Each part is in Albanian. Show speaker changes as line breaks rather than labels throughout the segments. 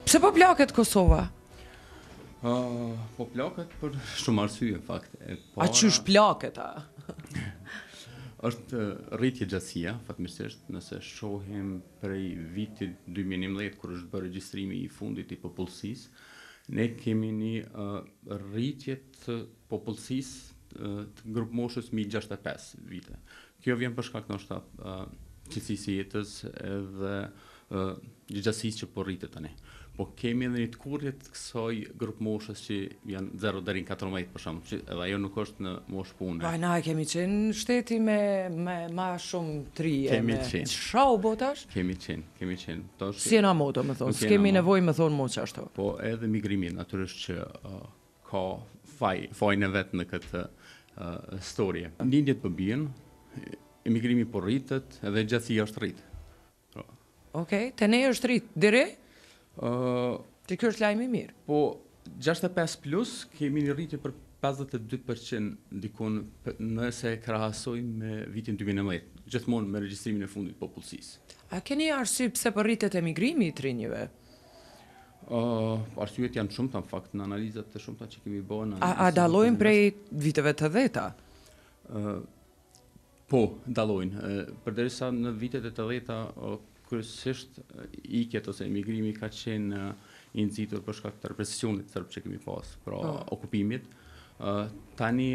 Pse po plaket Kosova?
Po plaket për shumë arsye në fakt.
A qysh plaket a?
Është rritje gjatësia, fatmirësisht, nëse shohim prej vitit 2011 kur është bërë regjistrimi i fundit i popullsisë, ne kemi një rritje të popullsisë të grup moshës mbi 65 vite. Kjo vjen për shkak ndoshta qetësisë së jetës edhe gjatësisë që po rritet tani. Po kemi edhe një të kurrje të kësaj grup moshës që janë 0 deri në 14 për shembull, që edhe ajo nuk është në moshë pune.
Pa na kemi qenë shteti me ma shumë trije.
Kemi qenë.
Çfarë u botash?
Kemi qenë.
Si jena moto, më thonë, s'kemi nevojë më thonë moç ashtu.
Po edhe migrimi natyrisht që ka fajin e vet në këtë historie. Lindjet po bien, emigrimi po rritet, edhe gjatësia është rrit.
Okej, te ne është rrit deri? Që kjo është lajmi mirë.
Po 65 plus kemi një rritje për 52% dikun nëse krahasojmë me vitin 2019, gjithmonë me regjistrimin e fundit të popullsisë.
A keni arsye pse po rritet emigrimi i trinjve?
Arsyet janë shumëta në fakt, në analizat të shumëta që kemi bërë.
A dallojnë prej viteve të dheta?
Po, dallojnë. Përderisa në vitet e të dheta kryesisht ikjet ose emigrimi ka qenë i nxitur për shkak të represionit serb që kemi pas, pra okupimit. Tani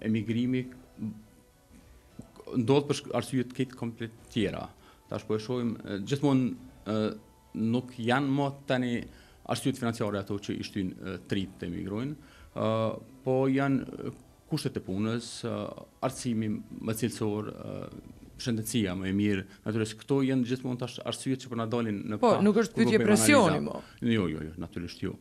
emigrimi ndodh për arsye të këtë komplet tjera. Tash po e shohim gjithmonë nuk janë më tani arsyet financiare ato që i shtyn trit të emigrojnë, po janë kushtet e punës, arsimimi më cilësor, shëndetësia më e mirë, natyrisht këto janë gjithmonë tash arsyet që po na dalin në
Po, nuk është pyetje presioni mo.
Jo, natyrisht jo.